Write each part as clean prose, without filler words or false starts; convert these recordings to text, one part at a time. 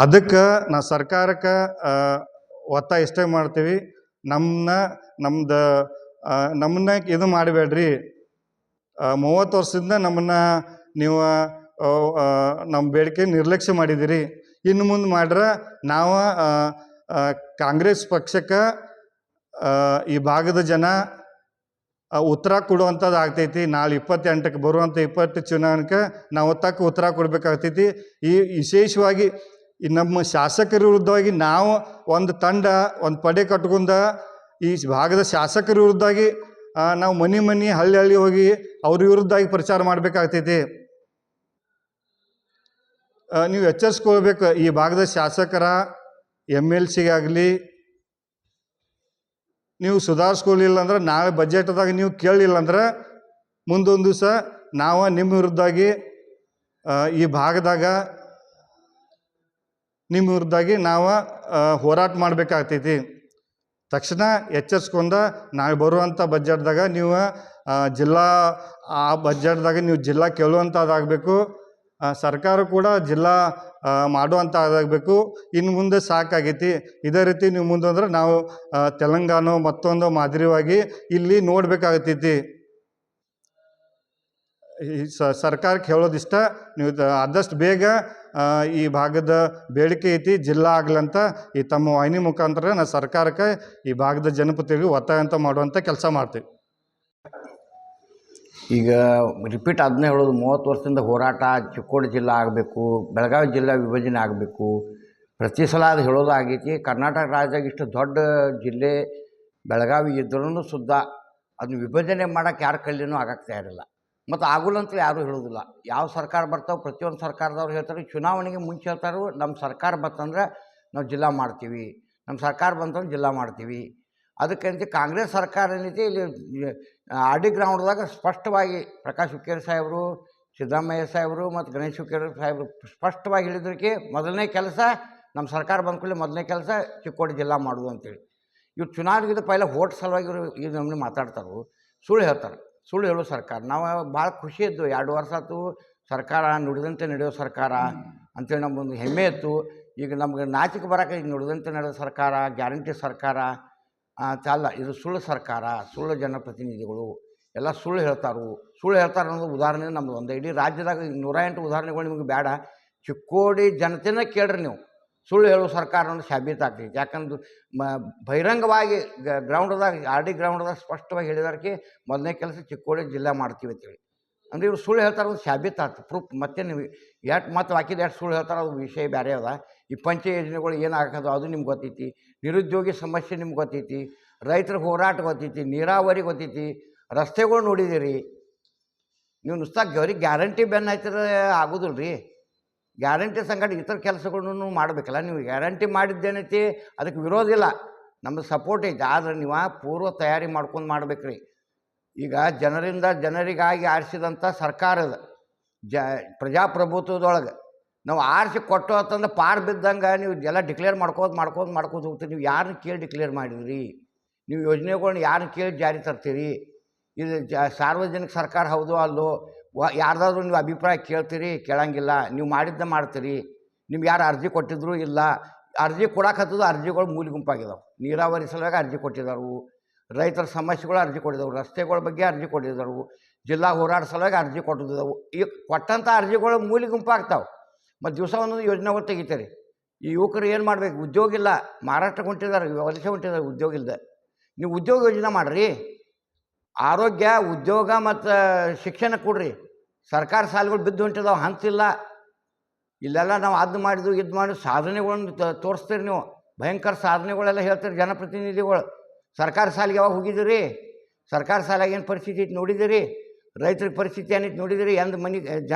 ಅದಕ್ಕೆ ನಾ ಸರ್ಕಾರಕ್ಕೆ ಒತ್ತಾಯ ಇಷ್ಟೇ ಮಾಡ್ತೀವಿ, ನಮ್ಮನ್ನ ಇದು ಮಾಡಬೇಡ್ರಿ. 30 ವರ್ಷದಿಂದ ನಮ್ಮನ್ನು ನೀವು ನಮ್ಮ ಬೇಡಿಕೆ ನಿರ್ಲಕ್ಷ್ಯ ಮಾಡಿದ್ದೀರಿ. ಇನ್ನು ಮುಂದೆ ಮಾಡ್ರೆ ನಾವು ಕಾಂಗ್ರೆಸ್ ಪಕ್ಷಕ್ಕೆ ಈ ಭಾಗದ ಜನ ಉತ್ತರ ಕೊಡುವಂಥದ್ದು ಆಗ್ತೈತಿ. ನಾಳೆ 28ಕ್ಕೆ ಬರುವಂಥ 20 ಚುನಾವಣೆಗೆ ನಾವು ತಕ್ಕ ಉತ್ತರ ಕೊಡಬೇಕಾಗ್ತೈತಿ. ಈ ವಿಶೇಷವಾಗಿ ಈ ನಮ್ಮ ಶಾಸಕರ ವಿರುದ್ಧವಾಗಿ ನಾವು ಒಂದು ಪಡೆ ಕಟ್ಕೊಂಡು ಈ ಭಾಗದ ಶಾಸಕರ ವಿರುದ್ಧವಾಗಿ ನಾವು ಮನೆ ಹಳ್ಳಿ ಹೋಗಿ ಅವ್ರ ವಿರುದ್ಧವಾಗಿ ಪ್ರಚಾರ ಮಾಡಬೇಕಾಗ್ತೈತಿ. ನೀವು ಎಚ್ಚರಿಸ್ಕೊಳ್ಬೇಕು. ಈ ಭಾಗದ ಶಾಸಕರ MLC ಆಗಲಿ ನೀವು ಸುಧಾರಿಸ್ಕೊಳ್ಳಿಲ್ಲ ಅಂದ್ರೆ, ನಾಳೆ ಬಜೆಟ್ದಾಗ ನೀವು ಕೇಳಲಿಲ್ಲ ಅಂದ್ರೆ ಮುಂದೊಂದು ದಿವಸ ನಾವು ನಿಮ್ಮ ವಿರುದ್ಧವಾಗಿ ಈ ಭಾಗದಾಗ ನಿಮ್ಮ ವಿರುದ್ಧವಾಗಿ ನಾವು ಹೋರಾಟ ಮಾಡಬೇಕಾಗ್ತೈತಿ. ತಕ್ಷಣ ಎಚ್ಚರಿಸ್ಕೊಂಡ ನಾಳೆ ಬರುವಂಥ ಬಜೆಟ್ದಾಗ ನೀವು ಬಜೆಟ್ದಾಗ ನೀವು ಜಿಲ್ಲಾ ಕೇಳುವಂಥದ್ದಾಗಬೇಕು. ಸರ್ಕಾರ ಕೂಡ ಜಿಲ್ಲಾ ಮಾಡುವಂಥದ್ದಾಗಬೇಕು. ಇನ್ನು ಮುಂದೆ ಸಾಕಾಗೈತಿ. ಇದೇ ರೀತಿ ನೀವು ಮುಂದೆ ನಾವು ತೆಲಂಗಾಣ ಮತ್ತೊಂದು ಮಾದರಿಯಾಗಿ ಇಲ್ಲಿ ನೋಡಬೇಕಾಗ್ತೈತಿ. ಈ ಸರ್ಕಾರಕ್ಕೆ ಹೇಳೋದಿಷ್ಟ, ನೀವು ಆದಷ್ಟು ಬೇಗ ಈ ಭಾಗದ ಬೇಡಿಕೆ ಐತಿ ಜಿಲ್ಲಾ ಆಗ್ಲಂತ ಈ ತಮ್ಮ ವಾಹಿನಿ ಮುಖಾಂತರ ನಾವು ಸರ್ಕಾರಕ್ಕೆ ಈ ಭಾಗದ ಜನಪ್ರತಿನಿಧಿಗಳು ಒತ್ತಾಯ ಅಂತ ಮಾಡುವಂಥ ಕೆಲಸ ಮಾಡ್ತೀವಿ. ಈಗ ರಿಪೀಟ್ ಅದನ್ನೇ ಹೇಳೋದು, 30 ವರ್ಷದಿಂದ ಹೋರಾಟ, ಚಿಕ್ಕೋಡಿ ಜಿಲ್ಲಾ ಆಗಬೇಕು, ಬೆಳಗಾವಿ ಜಿಲ್ಲಾ ವಿಭಜನೆ ಆಗಬೇಕು, ಪ್ರತಿ ಸಲ ಅದು ಹೇಳೋದು ಆಗೈತಿ. ಕರ್ನಾಟಕ ರಾಜ್ಯದಾಗ ಇಷ್ಟು ದೊಡ್ಡ ಜಿಲ್ಲೆ ಬೆಳಗಾವಿ ಇದ್ರೂ ಸುದ್ದ ಅದನ್ನ ವಿಭಜನೆ ಮಾಡೋಕ್ಕೆ ಯಾರ ಕೈಲಿನೂ ಆಗಕ್ಕೆ ತಯಾರಿಲ್ಲ. ಮತ್ತು ಆಗುಲ್ಲಂತ ಯಾರೂ ಹೇಳೋದಿಲ್ಲ. ಯಾವ ಸರ್ಕಾರ ಬರ್ತಾವೆ ಪ್ರತಿಯೊಂದು ಸರ್ಕಾರದವ್ರು ಹೇಳ್ತಾರೆ, ಚುನಾವಣೆಗೆ ಮುಂಚೆ ಹೇಳ್ತಾರೆ ನಮ್ಮ ಸರ್ಕಾರ ಬಂತಂದ್ರೆ ನಾವು ಜಿಲ್ಲಾ ಮಾಡ್ತೀವಿ, ನಮ್ಮ ಸರ್ಕಾರ ಬಂತಂದ್ರೆ ಜಿಲ್ಲಾ ಮಾಡ್ತೀವಿ. ಅದಕ್ಕಂತ ಕಾಂಗ್ರೆಸ್ ಸರ್ಕಾರ ಏನೈತಿ ಇಲ್ಲಿ RD ಗ್ರೌಂಡ್ದಾಗ ಸ್ಪಷ್ಟವಾಗಿ ಪ್ರಕಾಶ್ ಹುಕ್ಕೇರಿ ಸಾಹೇಬರು, ಸಿದ್ದರಾಮಯ್ಯ ಸಾಹೇಬರು ಮತ್ತು ಗಣೇಶ್ ಹುಕ್ಕೇರಿ ಸಾಹೇಬರು ಸ್ಪಷ್ಟವಾಗಿ ಹೇಳಿದ್ರಕ್ಕೆ ಮೊದಲನೇ ಕೆಲಸ ನಮ್ಮ ಸರ್ಕಾರ ಬಂದ ಕೂಡಲೇ ಮೊದಲನೇ ಕೆಲಸ ಚಿಕ್ಕೋಡಿ ಜಿಲ್ಲಾ ಮಾಡೋದು ಅಂತೇಳಿ. ಇವ್ರು ಚುನಾವಣೆಗಿಂತ ಪೈಲ ಓಟ್ ಸಲುವಾಗಿ ಇವರು ಈ ನಮ್ಮನೆ ಮಾತಾಡ್ತಾರೆ, ಸುಳ್ಳು ಹೇಳ್ತಾರೆ. ಸುಳ್ಳು ಹೇಳೋ ಸರ್ಕಾರ. ನಾವು ಭಾಳ ಖುಷಿ ಇದ್ದು 2 ವರ್ಷ ಆಯ್ತು ಸರ್ಕಾರ ನುಡಿದಂತೆ ನಡೆಯೋ ಸರ್ಕಾರ ಅಂತೇಳಿ ನಮಗೊಂದು ಹೆಮ್ಮೆ ಇತ್ತು. ಈಗ ನಮ್ಗೆ ನಾಚಿಕೆ ಬರೋಕೆ ಈಗ ನುಡಿದಂತೆ ನಡೆಯೋ ಸರ್ಕಾರ, ಗ್ಯಾರಂಟಿ ಸರ್ಕಾರ ಅಲ್ಲ, ಇದು ಸುಳ್ಳು ಸರ್ಕಾರ. ಸುಳ್ಳು ಜನಪ್ರತಿನಿಧಿಗಳು ಎಲ್ಲ ಸುಳ್ಳು ಹೇಳ್ತಾರೆ ಅನ್ನೋದು ಉದಾಹರಣೆ ನಮ್ಮದು ಒಂದು. ಇಡೀ ರಾಜ್ಯದಾಗ 108 ಉದಾಹರಣೆಗಳು ನಿಮಗೆ ಬೇಡ. ಚಿಕ್ಕೋಡಿ ಜನತೆನೇ ಕೇಳ್ರಿ ನೀವು, ಸುಳ್ಳು ಹೇಳೋ ಸರ್ಕಾರ ಅನ್ನೋದು ಸಾಬೀತಾಗ್ತೈತಿ. ಯಾಕಂದ್ರೆ ಬಹಿರಂಗವಾಗಿ ಗ್ರೌಂಡ್ದಾಗ RD ಗ್ರೌಂಡ್ದಾಗ ಸ್ಪಷ್ಟವಾಗಿ ಹೇಳಿದಾರಕ್ಕೆ ಮೊದಲನೇ ಕೆಲಸ ಚಿಕ್ಕೋಡಿ ಜಿಲ್ಲಾ ಮಾಡ್ತೀವಿ ಅಂತೇಳಿ. ಅಂದರೆ ಇವ್ರು ಸುಳ್ಳು ಹೇಳ್ತಾರೆ ಅನ್ನೋದು ಸಾಬೀತಾಗ್ತದೆ, ಪ್ರೂಫ್. ಮತ್ತೆ ನೀವು ಮತ್ತು ಹಾಕಿದ ಸುಳ್ಳು ಹೇಳ್ತಾರೆ ಅದು ವಿಷಯ ಬೇರೆ ಅದ. ಈ ಪಂಚ ಯೋಜನೆಗಳು ಏನಾಗೋದು ಅದು ನಿಮ್ಗೆ ಗೊತ್ತೈತಿ, ನಿರುದ್ಯೋಗಿ ಸಮಸ್ಯೆ ನಿಮ್ಗೆ ಗೊತ್ತೈತಿ, ರೈತರ ಹೋರಾಟ ಗೊತ್ತೈತಿ, ನೀರಾವರಿ ಗೊತ್ತೈತಿ, ರಸ್ತೆಗಳು ನೋಡಿದ್ದೀರಿ ನೀವು. ನುಸ್ತಾಗ ಗ್ಯಾರಂಟಿ ಬೆನ್ನು ಹಾಯ್ತಾರೆ ಆಗೋದಿಲ್ಲ ರೀ. ಗ್ಯಾರಂಟಿ ಸಂಗಡ ಇತರ ಕೆಲಸಗಳನ್ನು ಮಾಡಬೇಕಲ್ಲ. ನೀವು ಗ್ಯಾರಂಟಿ ಮಾಡಿದ್ದೇನೈತಿ ಅದಕ್ಕೆ ವಿರೋಧ ಇಲ್ಲ, ನಮ್ಮದು ಸಪೋರ್ಟ್ ಐತಿ. ಆದರೆ ನೀವು ಪೂರ್ವ ತಯಾರಿ ಮಾಡ್ಕೊಂಡು ಮಾಡ್ಬೇಕ್ರಿ. ಈಗ ಜನರಿಗಾಗಿ ಆರಿಸಿದಂಥ ಸರ್ಕಾರದ ಪ್ರಜಾಪ್ರಭುತ್ವದೊಳಗೆ ನಾವು ಆರಿಸಿ ಕೊಟ್ಟು ಅಂತಂದ್ರೆ ಪಾರ್ ಬಿದ್ದಂಗೆ ನೀವು ಎಲ್ಲ ಡಿಕ್ಲೇರ್ ಮಾಡ್ಕೋತ ಹೋಗ್ತೀರಿ. ನೀವು ಯಾರನ್ನ ಕೇಳಿ ಡಿಕ್ಲೇರ್ ಮಾಡಿದ್ರಿ? ನೀವು ಯೋಜನೆಗಳನ್ನ ಯಾರನ್ನ ಕೇಳಿ ಜಾರಿ ತರ್ತೀರಿ? ಇದು ಸಾರ್ವಜನಿಕ ಸರ್ಕಾರ ಹೌದು ಅಲ್ಲೋ? ಯಾರ್ದಾದ್ರೂ ನೀವು ಅಭಿಪ್ರಾಯ ಕೇಳ್ತೀರಿ? ಕೇಳಂಗಿಲ್ಲ. ನೀವು ಮಾಡಿದ್ದ ಮಾಡ್ತೀರಿ. ನಿಮ್ಗೆ ಯಾರು ಅರ್ಜಿ ಕೊಟ್ಟಿದ್ರು ಇಲ್ಲ. ಅರ್ಜಿ ಕೊಡೋಕತ್ತದು ಅರ್ಜಿಗಳು ಮೂಲೆ ಗುಂಪಾಗಿದ್ದಾವೆ. ನೀರಾವರಿ ಸಲುವಾಗಿ ಅರ್ಜಿ ಕೊಟ್ಟಿದ್ದಾರು, ರೈತರ ಸಮಸ್ಯೆಗಳು ಅರ್ಜಿ ಕೊಟ್ಟಿದ್ದವು, ರಸ್ತೆಗಳ ಬಗ್ಗೆ ಅರ್ಜಿ ಕೊಟ್ಟಿದ್ದರು, ಜಿಲ್ಲಾ ಹೋರಾಟ ಸಲುವಾಗಿ ಅರ್ಜಿ ಕೊಟ್ಟಿದ್ದವು. ಈಗ ಕೊಟ್ಟಂಥ ಅರ್ಜಿಗಳು ಮೂಲೆ ಗುಂಪಾಗ್ತಾವೆ. ಮತ್ತು ದಿವಸ ಒಂದೊಂದು ಯೋಜನೆಗಳು ತೆಗಿತಾರೆ. ಈ ಯುವಕರು ಏನು ಮಾಡಬೇಕು? ಉದ್ಯೋಗ ಇಲ್ಲ, ಮಹಾರಾಷ್ಟ್ರಕ್ಕೆ ಹೊಂಟಿದ್ದಾರೆ, ವಲಸೆ ಹೊಂಟಿದ್ದಾರೆ, ಉದ್ಯೋಗ ಇಲ್ಲದೆ. ನೀವು ಉದ್ಯೋಗ ಯೋಜನೆ ಮಾಡಿರಿ, ಆರೋಗ್ಯ, ಉದ್ಯೋಗ ಮತ್ತು ಶಿಕ್ಷಣ ಕೊಡ್ರಿ. ಸರ್ಕಾರ ಸಾಲಗಳು ಬಿದ್ದು ಹೊಂಟಿದಾವೆ, ಹಂತಿಲ್ಲ. ಇಲ್ಲೆಲ್ಲ ನಾವು ಅದು ಮಾಡಿದ್ವು ಇದು ಮಾಡಿದ್ವು ಸಾಧನೆಗಳನ್ನು ತೋರಿಸ್ತೀರಿ ನೀವು. ಭಯಂಕರ ಸಾಧನೆಗಳೆಲ್ಲ ಹೇಳ್ತೀರಿ ಜನಪ್ರತಿನಿಧಿಗಳು. ಸರ್ಕಾರ ಸಾಲಿಗೆ ಯಾವಾಗ ಹೋಗಿದ್ದೀರಿ? ಸರ್ಕಾರ ಸಾಲಾಗ ಏನು ಪರಿಸ್ಥಿತಿ ಐತಿ ನೋಡಿದ್ದೀರಿ? ರೈತರ ಪರಿಸ್ಥಿತಿ ಏನೈತಿ ನೋಡಿದ್ದೀರಿ? ಎಂದು ಮನೆ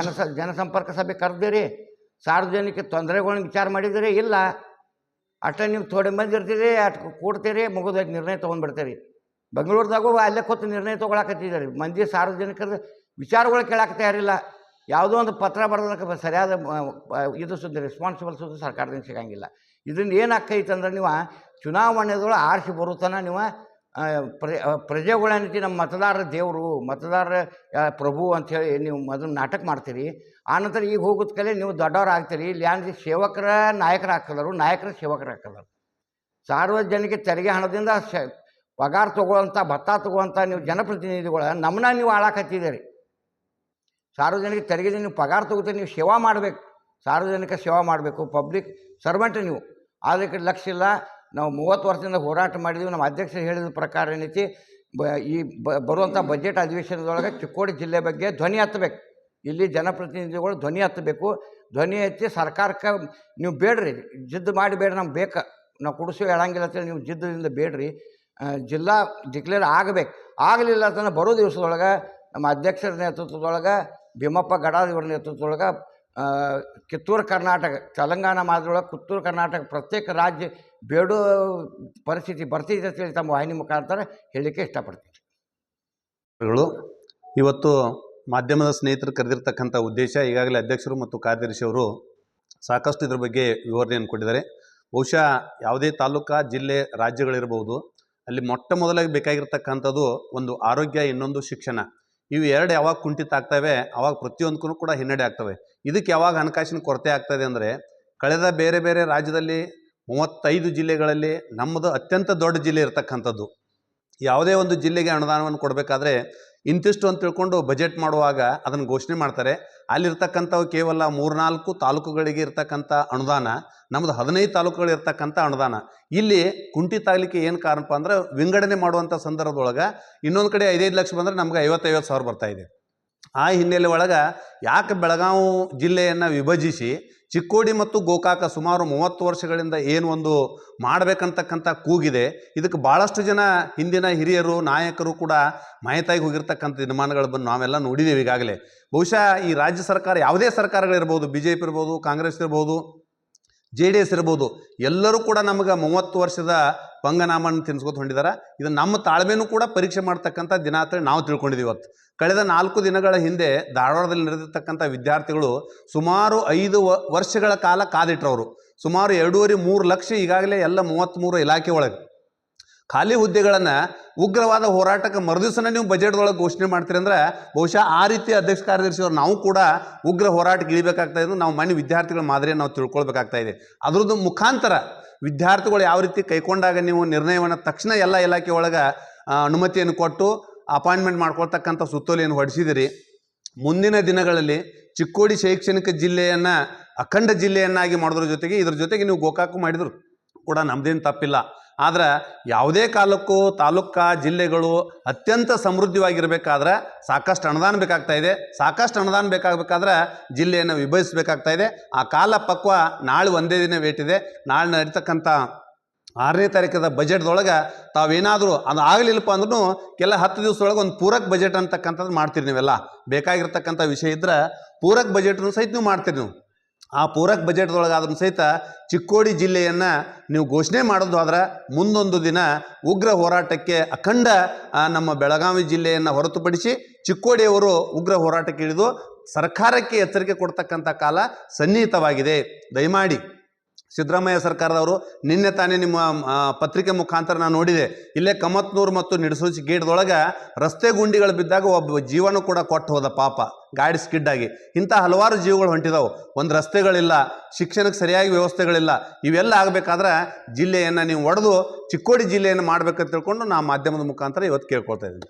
ಜನಸಂಪರ್ಕ ಸಭೆ ಕರೆದಿರಿ? ಸಾರ್ವಜನಿಕ ತೊಂದರೆಗಳನ್ನ ವಿಚಾರ ಮಾಡಿದ್ದೀರಿ? ಇಲ್ಲ. ಅಷ್ಟೇ ನೀವು ಥೋಡೆ ಮಂದಿ ಇರ್ತೀರಿ, ಅಷ್ಟು ಕೂಡ್ತೀರಿ, ಮುಗಿದ ನಿರ್ಣಯ ತೊಗೊಂಡ್ಬಿಡ್ತೀರಿ. ಬೆಂಗಳೂರದಾಗೂ ಅಲ್ಲೇ ಕೂತು ನಿರ್ಣಯ ತೊಗೊಳಕತ್ತಿದ್ದಾರೆ. ಮಂದಿ ಸಾರ್ವಜನಿಕರ ವಿಚಾರಗಳು ಕೇಳಕ್ಕೆ ತಯಾರಿಲ್ಲ. ಯಾವುದೋ ಒಂದು ಪತ್ರ ಬರೋದಕ್ಕೆ ಸರಿಯಾದ ಇದು ಸುದ್ದಿ ರೆಸ್ಪಾನ್ಸಿಬಲ್ ಸುದ್ದಿ ಸರ್ಕಾರದಿಂದ ಸಿಗಂಗಿಲ್ಲ. ಇದರಿಂದ ಏನಾಗ್ತೈತೆ ಅಂದ್ರೆ ನೀವು ಚುನಾವಣೆಗಳು ಆರಿಸಿ ಬರುತ್ತಾನ ನೀವು ಪ್ರಜೆಗಳೇನೈತಿ ನಮ್ಮ ಮತದಾರರ ದೇವರು, ಮತದಾರರ ಪ್ರಭು ಅಂಥೇಳಿ ನೀವು ಮೊದಲು ನಾಟಕ ಮಾಡ್ತೀರಿ. ಆನಂತರ ಈಗ ಹೋಗೋದ್ ಕಲೆ ನೀವು ದೊಡ್ಡವ್ರು ಆಗ್ತೀರಿ. ಇಲ್ಲಿ ಏನ್ರಿ ಸೇವಕರ ನಾಯಕರು ಹಾಕಲ್ಲರು, ನಾಯಕರ ಸೇವಕರು ಹಾಕಲ್ಲರು. ಸಾರ್ವಜನಿಕ ತೆರಿಗೆ ಹಣದಿಂದ ಪಗಾರ ತೊಗೊಳ್ಳೋಂಥ, ಭತ್ತ ತೊಗೊಳ್ಳೋಂಥ ನೀವು ಜನಪ್ರತಿನಿಧಿಗಳ ನಮ್ಮನ್ನ ನೀವು ಆಳಾಕತ್ತಿದ್ದೀರಿ. ಸಾರ್ವಜನಿಕ ತೆರಿಗೆದಿಂದ ನೀವು ಪಗಾರ ತೊಗೋತೀರಿ, ನೀವು ಸೇವಾ ಮಾಡಬೇಕು, ಸಾರ್ವಜನಿಕ ಸೇವಾ ಮಾಡಬೇಕು, ಪಬ್ಲಿಕ್ ಸರ್ವೆಂಟ್ ನೀವು. ಅದಕ್ಕೆ ಲಕ್ಷ್ಯ ಇಲ್ಲ. ನಾವು 30 ವರ್ಷದಿಂದ ಹೋರಾಟ ಮಾಡಿದ್ದೀವಿ. ನಮ್ಮ ಅಧ್ಯಕ್ಷರು ಹೇಳಿದ ಪ್ರಕಾರ ಏನೈತಿ, ಈ ಬರುವಂಥ ಬಜೆಟ್ ಅಧಿವೇಶನದೊಳಗೆ ಚಿಕ್ಕೋಡಿ ಜಿಲ್ಲೆ ಬಗ್ಗೆ ಧ್ವನಿ ಎತ್ತಬೇಕು. ಇಲ್ಲಿ ಜನಪ್ರತಿನಿಧಿಗಳು ಧ್ವನಿ ಎತ್ತಬೇಕು. ಧ್ವನಿ ಎತ್ತಿ ಸರ್ಕಾರಕ್ಕೆ ನೀವು ಬೇಡ್ರಿ, ಜಿದ್ದು ಮಾಡಿ ಬೇಡ್ರಿ, ನಮ್ಗೆ ಬೇಕು, ನಾವು ಕುಡಿಸೋ ಹೇಳಂಗಿಲ್ಲ ಅಂತೇಳಿ ನೀವು ಜಿದ್ದದಿಂದ ಬೇಡ್ರಿ. ಜಿಲ್ಲಾ ಡಿಕ್ಲೇರ್ ಆಗಬೇಕು. ಆಗಲಿಲ್ಲ ಅಂತಂದ್ರೆ ಬರೋ ದಿವಸದೊಳಗೆ ನಮ್ಮ ಅಧ್ಯಕ್ಷರ ನೇತೃತ್ವದೊಳಗೆ, ಭೀಮಪ್ಪ ಗಡಾದ್ ಇವರ ನೇತೃತ್ವದೊಳಗೆ ಕಿತ್ತೂರು ಕರ್ನಾಟಕ, ತೆಲಂಗಾಣ ಮಾದರೊಳಗೆ ಕಿತ್ತೂರು ಕರ್ನಾಟಕ ಪ್ರತ್ಯೇಕ ರಾಜ್ಯ ಬೇಡೋ ಪರಿಸ್ಥಿತಿ ಬರ್ತಿದೆ ಅಂತೇಳಿ ತಮ್ಮ ವಾಹಿನಿ ಮುಖಾಂತರ ಹೇಳಲಿಕ್ಕೆ ಇಷ್ಟಪಡ್ತೀನಿ. ಇವತ್ತು ಮಾಧ್ಯಮದ ಸ್ನೇಹಿತರು ಕರೆದಿರ್ತಕ್ಕಂಥ ಉದ್ದೇಶ, ಈಗಾಗಲೇ ಅಧ್ಯಕ್ಷರು ಮತ್ತು ಕಾರ್ಯದರ್ಶಿ ಅವರು ಸಾಕಷ್ಟು ಇದ್ರ ಬಗ್ಗೆ ವಿವರಣೆಯನ್ನು ಕೊಟ್ಟಿದ್ದಾರೆ. ಬಹುಶಃ ಯಾವುದೇ ತಾಲೂಕಾ, ಜಿಲ್ಲೆ, ರಾಜ್ಯಗಳಿರ್ಬೋದು, ಅಲ್ಲಿ ಮೊಟ್ಟ ಮೊದಲಾಗಿ ಬೇಕಾಗಿರ್ತಕ್ಕಂಥದ್ದು ಒಂದು ಆರೋಗ್ಯ, ಇನ್ನೊಂದು ಶಿಕ್ಷಣ. ಇವು ಎರಡು ಯಾವಾಗ ಕುಂಠಿತ ಆಗ್ತವೆ ಆವಾಗ ಪ್ರತಿಯೊಂದಕ್ಕೂ ಕೂಡ ಹಿನ್ನಡೆ ಆಗ್ತವೆ. ಇದಕ್ಕೆ ಯಾವಾಗ ಹಣಕಾಸಿನ ಕೊರತೆ ಆಗ್ತದೆ ಅಂದರೆ, ಕಳೆದ ಬೇರೆ ಬೇರೆ ರಾಜ್ಯದಲ್ಲಿ 35 ಜಿಲ್ಲೆಗಳಲ್ಲಿ ನಮ್ಮದು ಅತ್ಯಂತ ದೊಡ್ಡ ಜಿಲ್ಲೆ ಇರತಕ್ಕಂಥದ್ದು. ಯಾವುದೇ ಒಂದು ಜಿಲ್ಲೆಗೆ ಅನುದಾನವನ್ನು ಕೊಡಬೇಕಾದ್ರೆ ಇಂತಿಷ್ಟು ಅಂತ ತಿಳ್ಕೊಂಡು ಬಜೆಟ್ ಮಾಡುವಾಗ ಅದನ್ನು ಘೋಷಣೆ ಮಾಡ್ತಾರೆ. ಅಲ್ಲಿರ್ತಕ್ಕಂಥವು ಕೇವಲ 3-4 ತಾಲೂಕುಗಳಿಗೆ ಇರ್ತಕ್ಕಂಥ ಅನುದಾನ, ನಮ್ಮದು 15 ತಾಲೂಕುಗಳು ಇರ್ತಕ್ಕಂಥ ಅನುದಾನ. ಇಲ್ಲಿ ಕುಂಠಿತ ಆಗಲಿಕ್ಕೆ ಏನು ಕಾರಣಪ್ಪ ಅಂದ್ರೆ, ವಿಂಗಡಣೆ ಮಾಡುವಂಥ ಸಂದರ್ಭದೊಳಗೆ ಇನ್ನೊಂದು ಕಡೆ 5-5 ಲಕ್ಷ ಬಂದರೆ ನಮ್ಗೆ 50-50 ಸಾವಿರ ಬರ್ತಾಯಿದೆ. ಆ ಹಿನ್ನೆಲೆ ಒಳಗೆ ಯಾಕೆ ಬೆಳಗಾವಿ ಜಿಲ್ಲೆಯನ್ನು ವಿಭಜಿಸಿ ಚಿಕ್ಕೋಡಿ ಮತ್ತು ಗೋಕಾಕ ಸುಮಾರು 30 ವರ್ಷಗಳಿಂದ ಏನು ಒಂದು ಮಾಡಬೇಕಂತಕ್ಕಂಥ ಕೂಗಿದೆ, ಇದಕ್ಕೆ ಭಾಳಷ್ಟು ಜನ ಹಿಂದಿನ ಹಿರಿಯರು, ನಾಯಕರು ಕೂಡ ಮಾಹಿತಿಯಾಗಿ ಹೋಗಿರ್ತಕ್ಕಂಥ ದಿನಮಾನಗಳು ಬಂದು ನಾವೆಲ್ಲ ನೋಡಿದ್ದೇವೆ ಈಗಾಗಲೇ. ಬಹುಶಃ ಈ ರಾಜ್ಯ ಸರ್ಕಾರ, ಯಾವುದೇ ಸರ್ಕಾರಗಳಿರ್ಬೋದು, BJP ಇರ್ಬೋದು, ಕಾಂಗ್ರೆಸ್ ಇರ್ಬೋದು, JDS ಇರ್ಬೋದು, ಎಲ್ಲರೂ ಕೂಡ ನಮಗೆ 30 ವರ್ಷದ ಪಂಗನಾಮನ್ನು ತಿನ್ಸ್ಕೊತ ಹೊಂದಿದ್ದಾರೆ. ಇದು ನಮ್ಮ ತಾಳ್ಮೆನೂ ಕೂಡ ಪರೀಕ್ಷೆ ಮಾಡ್ತಕ್ಕಂಥ ದಿನ ಅಂತೇಳಿ ನಾವು ತಿಳ್ಕೊಂಡಿದ್ದೀವಿ. ಇವತ್ತು ಕಳೆದ 4 ದಿನಗಳ ಹಿಂದೆ ಧಾರವಾಡದಲ್ಲಿ ನಡೆದಿರ್ತಕ್ಕಂಥ ವಿದ್ಯಾರ್ಥಿಗಳು ಸುಮಾರು 5 ವರ್ಷಗಳ ಕಾಲ ಕಾದಿಟ್ಟರವರು. ಸುಮಾರು 2.5-3 ಲಕ್ಷ ಈಗಾಗಲೇ ಎಲ್ಲ 33 ಇಲಾಖೆ ಒಳಗೆ ಖಾಲಿ ಹುದ್ದೆಗಳನ್ನು ಉಗ್ರವಾದ ಹೋರಾಟಕ್ಕೆ ಮರುದಿವಸನೇ ನೀವು ಬಜೆಟ್ದೊಳಗೆ ಘೋಷಣೆ ಮಾಡ್ತೀರಿ ಅಂದ್ರೆ, ಬಹುಶಃ ಆ ರೀತಿ ಅಧ್ಯಕ್ಷ ಕಾರ್ಯದರ್ಶಿಯವರು ನಾವು ಕೂಡ ಉಗ್ರ ಹೋರಾಟಕ್ಕೆ ಇಳಿಬೇಕಾಗ್ತಾ ಇದ್ದು, ನಾವು ಮನೆ ವಿದ್ಯಾರ್ಥಿಗಳ ಮಾದರಿಯನ್ನು ನಾವು ತಿಳ್ಕೊಳ್ಬೇಕಾಗ್ತಾ ಇದೆ. ಅದರದ್ದು ಮುಖಾಂತರ ವಿದ್ಯಾರ್ಥಿಗಳು ಯಾವ ರೀತಿ ಕೈಕೊಂಡಾಗ ನೀವು ನಿರ್ಣಯವನ್ನು ತಕ್ಷಣ ಎಲ್ಲ ಇಲಾಖೆ ಒಳಗೆ ಅನುಮತಿಯನ್ನು ಕೊಟ್ಟು ಅಪಾಯಿಂಟ್ಮೆಂಟ್ ಮಾಡ್ಕೊಳ್ತಕ್ಕಂಥ ಸುತ್ತೋಲೆಯನ್ನು ಹೊರಡಿಸಿದಿರಿ. ಮುಂದಿನ ದಿನಗಳಲ್ಲಿ ಚಿಕ್ಕೋಡಿ ಶೈಕ್ಷಣಿಕ ಜಿಲ್ಲೆಯನ್ನು ಅಖಂಡ ಜಿಲ್ಲೆಯನ್ನಾಗಿ ಮಾಡೋದ್ರ ಜೊತೆಗೆ ಇದ್ರ ಜೊತೆಗೆ ನೀವು ಗೋಕಾಕು ಮಾಡಿದ್ರು ಕೂಡ ನಮ್ಮದೇನು ತಪ್ಪಿಲ್ಲ. ಆದರೆ ಯಾವುದೇ ಕಾಲಕ್ಕೂ ತಾಲೂಕಾ, ಜಿಲ್ಲೆಗಳು ಅತ್ಯಂತ ಸಮೃದ್ಧವಾಗಿರಬೇಕಾದ್ರೆ ಸಾಕಷ್ಟು ಅನುದಾನ ಬೇಕಾಗ್ತಾ ಇದೆ. ಸಾಕಷ್ಟು ಅನುದಾನ ಬೇಕಾಗಬೇಕಾದ್ರೆ ಜಿಲ್ಲೆಯನ್ನು ವಿಭಜಿಸಬೇಕಾಗ್ತಾ ಇದೆ. ಆ ಕಾಲ ಪಕ್ವ ನಾಳೆ ಒಂದೇ ದಿನ ವೇಟ್ ಇದೆ. ನಾಳೆ ನಡೀತಕ್ಕಂಥ 6ನೇ ತಾರೀಕದ ಬಜೆಟ್ದೊಳಗೆ ತಾವೇನಾದರೂ ಅದು ಆಗಲಿಲ್ಲಪ್ಪ ಅಂದ್ರೂ ಕೆಲ 10 ದಿವಸದೊಳಗೆ ಒಂದು ಪೂರಕ ಬಜೆಟ್ ಅಂತಕ್ಕಂಥದ್ದು ಮಾಡ್ತೀರಿ. ನೀವೆಲ್ಲ ಬೇಕಾಗಿರ್ತಕ್ಕಂಥ ವಿಷಯ ಇದ್ದರೆ ಪೂರಕ ಬಜೆಟ್ನು ಸಹಿತ ನೀವು ಮಾಡ್ತೀರಿ. ನೀವು ಆ ಪೂರಕ ಬಜೆಟ್ದೊಳಗಾದ್ರೂ ಸಹಿತ ಚಿಕ್ಕೋಡಿ ಜಿಲ್ಲೆಯನ್ನು ನೀವು ಘೋಷಣೆ ಮಾಡೋದು ಆದ್ರೆ ಮುಂದೊಂದು ದಿನ ಉಗ್ರ ಹೋರಾಟಕ್ಕೆ ಅಖಂಡ ನಮ್ಮ ಬೆಳಗಾವಿ ಜಿಲ್ಲೆಯನ್ನು ಹೊರತುಪಡಿಸಿ ಚಿಕ್ಕೋಡಿಯವರು ಉಗ್ರ ಹೋರಾಟಕ್ಕೆ ಇಳಿದು ಸರ್ಕಾರಕ್ಕೆ ಎಚ್ಚರಿಕೆ ಕೊಡ್ತಕ್ಕಂಥ ಕಾಲ ಸನ್ನಿಹಿತವಾಗಿದೆ. ದಯಮಾಡಿ ಸಿದ್ದರಾಮಯ್ಯ ಸರ್ಕಾರದವರು ನಿನ್ನೆ ತಾನೇ ನಿಮ್ಮ ಪತ್ರಿಕೆ ಮುಖಾಂತರ ನಾನು ನೋಡಿದೆ, ಇಲ್ಲೇ ಕಮತ್ನೂರು ಮತ್ತು ನಿಡಸೋಚಿ ಗೇಟ್ದೊಳಗೆ ರಸ್ತೆ ಗುಂಡಿಗಳು ಬಿದ್ದಾಗ ಒಬ್ಬ ಜೀವನೂ ಕೂಡ ಕೊಟ್ಟು ಹೋದ ಪಾಪ, ಗಾಡಿ ಸ್ಕಿಡ್ಡಾಗಿ. ಇಂಥ ಹಲವಾರು ಜೀವಗಳು ಹೊಂಟಿದಾವೆ. ಒಂದು ರಸ್ತೆಗಳಿಲ್ಲ, ಶಿಕ್ಷಣಕ್ಕೆ ಸರಿಯಾಗಿ ವ್ಯವಸ್ಥೆಗಳಿಲ್ಲ. ಇವೆಲ್ಲ ಆಗಬೇಕಾದ್ರೆ ಜಿಲ್ಲೆಯನ್ನು ನೀವು ಒಡೆದು ಚಿಕ್ಕೋಡಿ ಜಿಲ್ಲೆಯನ್ನು ಮಾಡಬೇಕಂತ ತಿಳ್ಕೊಂಡು ನಾ ಮಾಧ್ಯಮದ ಮುಖಾಂತರ ಇವತ್ತು ಕೇಳ್ಕೊಳ್ತಾ ಇದ್ದೀನಿ.